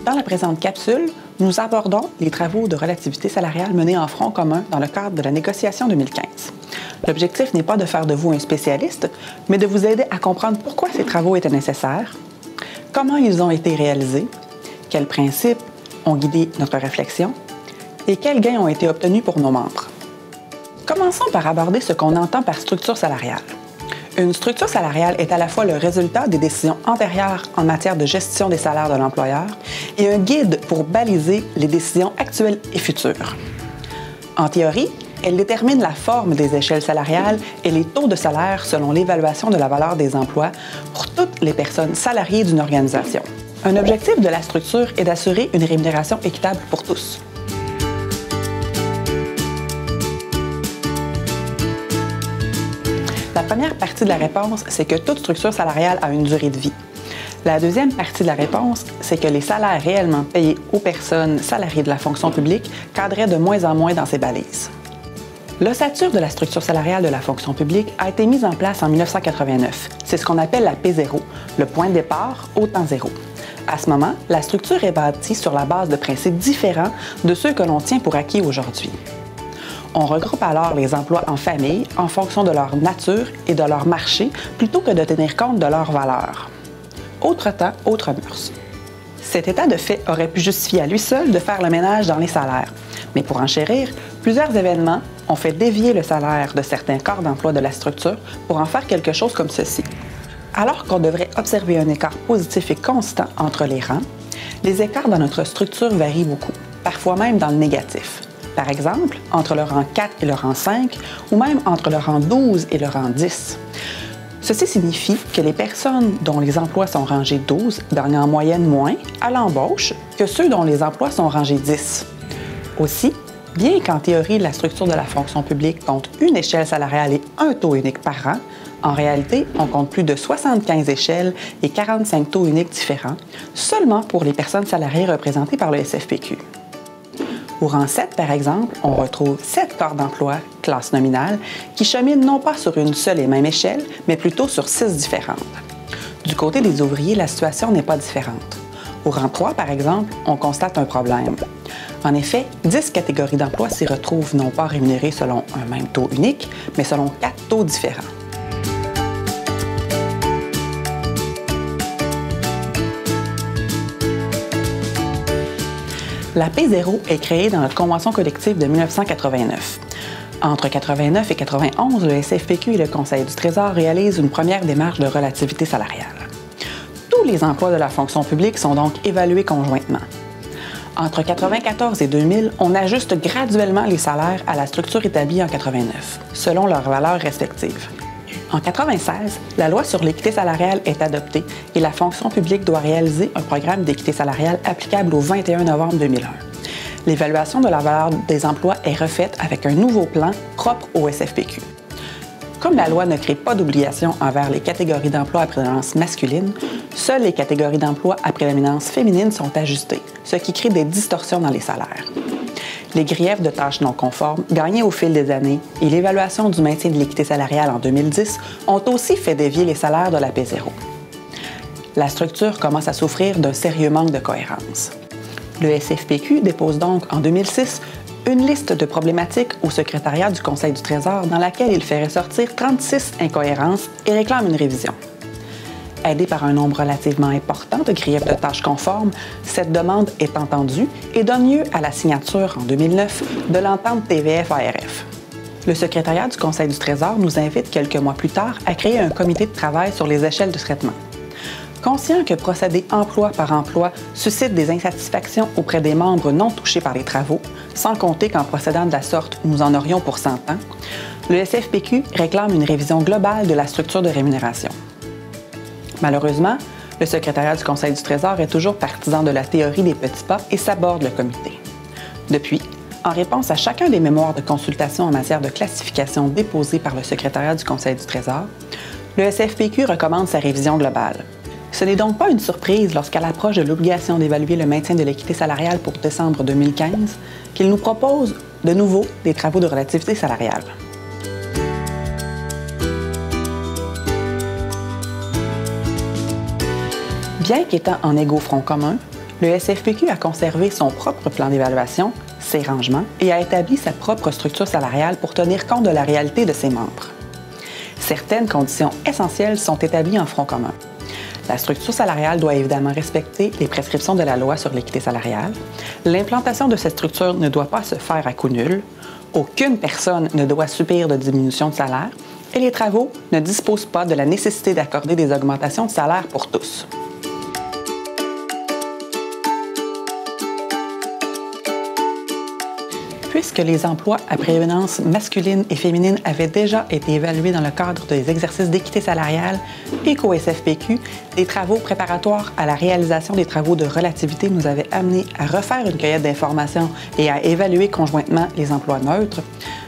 Dans la présente capsule, nous abordons les travaux de relativité salariale menés en front commun dans le cadre de la négociation 2015. L'objectif n'est pas de faire de vous un spécialiste, mais de vous aider à comprendre pourquoi ces travaux étaient nécessaires, comment ils ont été réalisés, quels principes ont guidé notre réflexion et quels gains ont été obtenus pour nos membres. Commençons par aborder ce qu'on entend par structure salariale. Une structure salariale est à la fois le résultat des décisions antérieures en matière de gestion des salaires de l'employeur et un guide pour baliser les décisions actuelles et futures. En théorie, elle détermine la forme des échelles salariales et les taux de salaire selon l'évaluation de la valeur des emplois pour toutes les personnes salariées d'une organisation. Un objectif de la structure est d'assurer une rémunération équitable pour tous. La première partie de la réponse, c'est que toute structure salariale a une durée de vie. La deuxième partie de la réponse, c'est que les salaires réellement payés aux personnes salariées de la fonction publique cadraient de moins en moins dans ces balises. L'ossature de la structure salariale de la fonction publique a été mise en place en 1989. C'est ce qu'on appelle la P0, le point de départ au temps zéro. À ce moment, la structure est bâtie sur la base de principes différents de ceux que l'on tient pour acquis aujourd'hui. On regroupe alors les emplois en famille en fonction de leur nature et de leur marché plutôt que de tenir compte de leur valeur. Autre temps, autre mœurs. Cet état de fait aurait pu justifier à lui seul de faire le ménage dans les salaires. Mais pour enchérir, plusieurs événements ont fait dévier le salaire de certains corps d'emploi de la structure pour en faire quelque chose comme ceci. Alors qu'on devrait observer un écart positif et constant entre les rangs, les écarts dans notre structure varient beaucoup, parfois même dans le négatif. Par exemple, entre le rang 4 et le rang 5, ou même entre le rang 12 et le rang 10. Ceci signifie que les personnes dont les emplois sont rangés 12 gagnent en moyenne moins à l'embauche que ceux dont les emplois sont rangés 10. Aussi, bien qu'en théorie la structure de la fonction publique compte une échelle salariale et un taux unique par an, en réalité, on compte plus de 75 échelles et 45 taux uniques différents, seulement pour les personnes salariées représentées par le SFPQ. Au rang 7, par exemple, on retrouve 7 corps d'emploi, classe nominale, qui cheminent non pas sur une seule et même échelle, mais plutôt sur 6 différentes. Du côté des ouvriers, la situation n'est pas différente. Au rang 3, par exemple, on constate un problème. En effet, 10 catégories d'emplois s'y retrouvent non pas rémunérées selon un même taux unique, mais selon 4 taux différents. La P0 est créée dans notre convention collective de 1989. Entre 89 et 91, le SFPQ et le Conseil du Trésor réalisent une première démarche de relativité salariale. Tous les emplois de la fonction publique sont donc évalués conjointement. Entre 1994 et 2000, on ajuste graduellement les salaires à la structure établie en 89, selon leurs valeurs respectives. En 1996, la loi sur l'équité salariale est adoptée et la fonction publique doit réaliser un programme d'équité salariale applicable au 21 novembre 2001. L'évaluation de la valeur des emplois est refaite avec un nouveau plan propre au SFPQ. Comme la loi ne crée pas d'obligation envers les catégories d'emploi à prédominance masculine, seules les catégories d'emploi à prédominance féminine sont ajustées, ce qui crée des distorsions dans les salaires. Les griefs de tâches non conformes gagnés au fil des années et l'évaluation du maintien de l'équité salariale en 2010 ont aussi fait dévier les salaires de la P0. La structure commence à souffrir d'un sérieux manque de cohérence. Le SFPQ dépose donc en 2006 une liste de problématiques au secrétariat du Conseil du Trésor dans laquelle il fait ressortir 36 incohérences et réclame une révision. Aidé par un nombre relativement important de griefs de tâches conformes, cette demande est entendue et donne lieu à la signature en 2009 de l'entente TVF-ARF. Le secrétariat du Conseil du Trésor nous invite quelques mois plus tard à créer un comité de travail sur les échelles de traitement. Conscient que procéder emploi par emploi suscite des insatisfactions auprès des membres non touchés par les travaux, sans compter qu'en procédant de la sorte, nous en aurions pour 100 ans, le SFPQ réclame une révision globale de la structure de rémunération. Malheureusement, le secrétariat du Conseil du Trésor est toujours partisan de la théorie des petits pas et saborde le comité. Depuis, en réponse à chacun des mémoires de consultation en matière de classification déposés par le secrétariat du Conseil du Trésor, le SFPQ recommande sa révision globale. Ce n'est donc pas une surprise lorsqu'à l'approche de l'obligation d'évaluer le maintien de l'équité salariale pour décembre 2015, qu'il nous propose de nouveau des travaux de relativité salariale. Bien qu'étant en égaux front commun, Le SFPQ a conservé son propre plan d'évaluation, ses rangements et a établi sa propre structure salariale pour tenir compte de la réalité de ses membres. Certaines conditions essentielles sont établies en front commun. La structure salariale doit évidemment respecter les prescriptions de la loi sur l'équité salariale. L'implantation de cette structure ne doit pas se faire à coût nul. Aucune personne ne doit subir de diminution de salaire et les travaux ne disposent pas de la nécessité d'accorder des augmentations de salaire pour tous. Puisque les emplois à prééminence masculine et féminine avaient déjà été évalués dans le cadre des exercices d'équité salariale et qu'au SFPQ, des travaux préparatoires à la réalisation des travaux de relativité nous avaient amenés à refaire une cueillette d'informations et à évaluer conjointement les emplois neutres,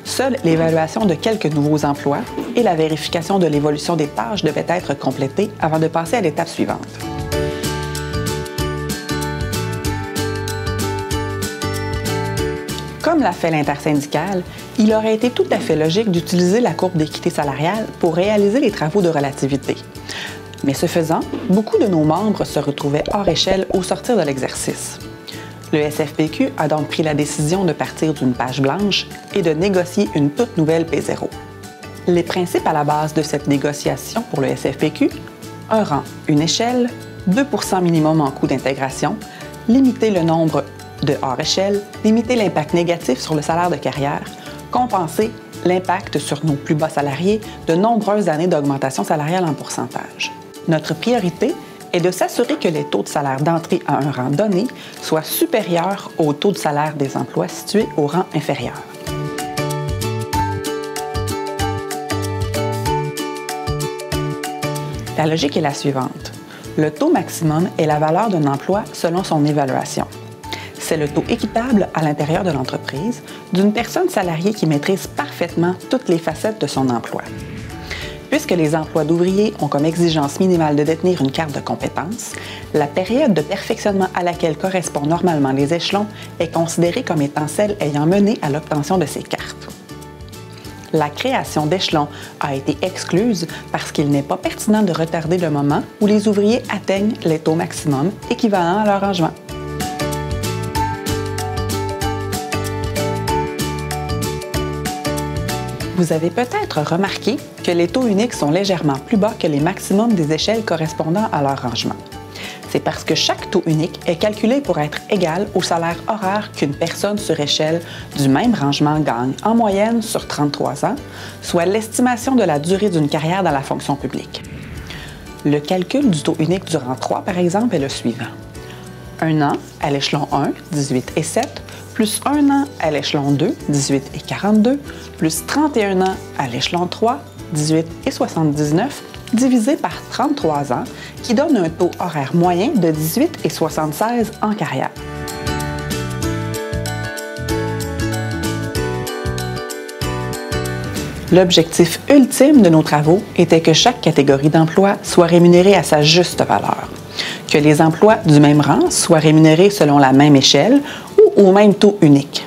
seule l'évaluation de quelques nouveaux emplois et la vérification de l'évolution des tâches devaient être complétées avant de passer à l'étape suivante. Comme l'a fait l'intersyndicale, il aurait été tout à fait logique d'utiliser la courbe d'équité salariale pour réaliser les travaux de relativité. Mais ce faisant, beaucoup de nos membres se retrouvaient hors échelle au sortir de l'exercice. Le SFPQ a donc pris la décision de partir d'une page blanche et de négocier une toute nouvelle P0. Les principes à la base de cette négociation pour le SFPQ, un rang, une échelle, 2 % minimum en coût d'intégration, limiter le nombre de hors échelle, limiter l'impact négatif sur le salaire de carrière, compenser l'impact sur nos plus bas salariés de nombreuses années d'augmentation salariale en pourcentage. Notre priorité est de s'assurer que les taux de salaire d'entrée à un rang donné soient supérieurs au taux de salaire des emplois situés au rang inférieur. La logique est la suivante. Le taux maximum est la valeur d'un emploi selon son évaluation. C'est le taux équitable à l'intérieur de l'entreprise d'une personne salariée qui maîtrise parfaitement toutes les facettes de son emploi. Puisque les emplois d'ouvriers ont comme exigence minimale de détenir une carte de compétences, la période de perfectionnement à laquelle correspondent normalement les échelons est considérée comme étant celle ayant mené à l'obtention de ces cartes. La création d'échelons a été excluse parce qu'il n'est pas pertinent de retarder le moment où les ouvriers atteignent les taux maximums équivalents à leur rangement. Vous avez peut-être remarqué que les taux uniques sont légèrement plus bas que les maximums des échelles correspondant à leur rangement. C'est parce que chaque taux unique est calculé pour être égal au salaire horaire qu'une personne sur échelle du même rangement gagne en moyenne sur 33 ans, soit l'estimation de la durée d'une carrière dans la fonction publique. Le calcul du taux unique du rang 3, par exemple, est le suivant. 1 an à l'échelon 1, 18 et 7, plus 1 an à l'échelon 2, 18 et 42, plus 31 ans à l'échelon 3, 18 et 79, divisé par 33 ans, qui donne un taux horaire moyen de 18 et 76 en carrière. L'objectif ultime de nos travaux était que chaque catégorie d'emploi soit rémunérée à sa juste valeur, que les emplois du même rang soient rémunérés selon la même échelle ou au même taux unique,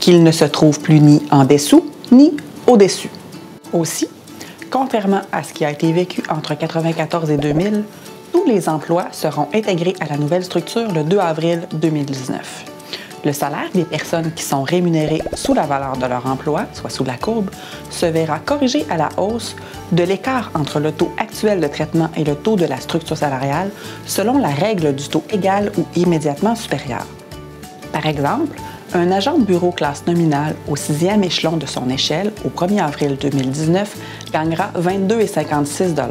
qu'ils ne se trouvent plus ni en dessous ni au-dessus. Aussi, contrairement à ce qui a été vécu entre 1994 et 2000, tous les emplois seront intégrés à la nouvelle structure le 2 avril 2019. Le salaire des personnes qui sont rémunérées sous la valeur de leur emploi, soit sous la courbe, se verra corrigé à la hausse de l'écart entre le taux actuel de traitement et le taux de la structure salariale selon la règle du taux égal ou immédiatement supérieur. Par exemple, un agent de bureau classe nominale au 6e échelon de son échelle au 1er avril 2019 gagnera 22,56 $.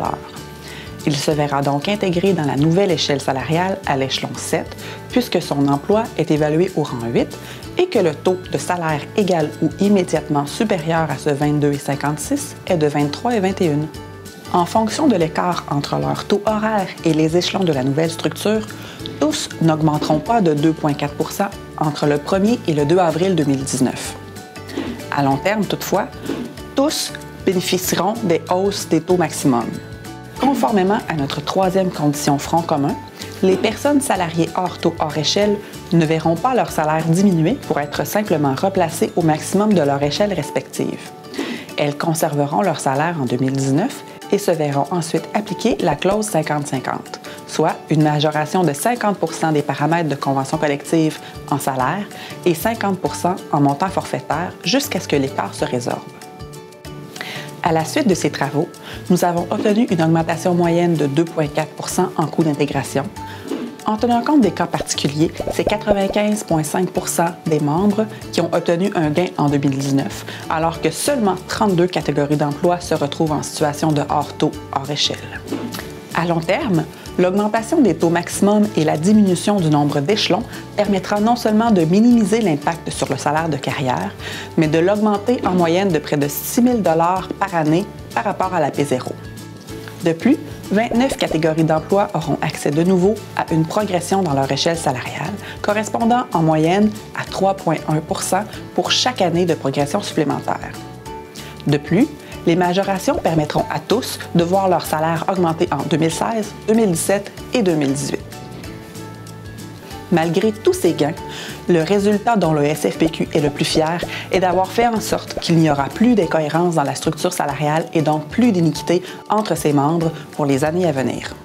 Il se verra donc intégré dans la nouvelle échelle salariale à l'échelon 7, puisque son emploi est évalué au rang 8 et que le taux de salaire égal ou immédiatement supérieur à ce 22,56 est de 23,21. En fonction de l'écart entre leur taux horaire et les échelons de la nouvelle structure, tous n'augmenteront pas de 2,4 % entre le 1er et le 2 avril 2019. À long terme, toutefois, tous bénéficieront des hausses des taux maximums. Conformément à notre troisième condition front commun, les personnes salariées hors taux hors échelle ne verront pas leur salaire diminuer pour être simplement replacées au maximum de leur échelle respective. Elles conserveront leur salaire en 2019 et se verront ensuite appliquer la clause 50-50, soit une majoration de 50 % des paramètres de convention collective en salaire et 50 % en montant forfaitaire jusqu'à ce que l'écart se résorbe. À la suite de ces travaux, nous avons obtenu une augmentation moyenne de 2,4 % en coût d'intégration. En tenant compte des cas particuliers, c'est 95,5 % des membres qui ont obtenu un gain en 2019, alors que seulement 32 catégories d'emplois se retrouvent en situation de hors taux, hors échelle. À long terme, l'augmentation des taux maximum et la diminution du nombre d'échelons permettra non seulement de minimiser l'impact sur le salaire de carrière, mais de l'augmenter en moyenne de près de 6 000 $ par année par rapport à la P0. De plus, 29 catégories d'emplois auront accès de nouveau à une progression dans leur échelle salariale, correspondant en moyenne à 3,1 % pour chaque année de progression supplémentaire. De plus, les majorations permettront à tous de voir leur salaire augmenter en 2016, 2017 et 2018. Malgré tous ces gains, le résultat dont le SFPQ est le plus fier est d'avoir fait en sorte qu'il n'y aura plus d'incohérence dans la structure salariale et donc plus d'iniquité entre ses membres pour les années à venir.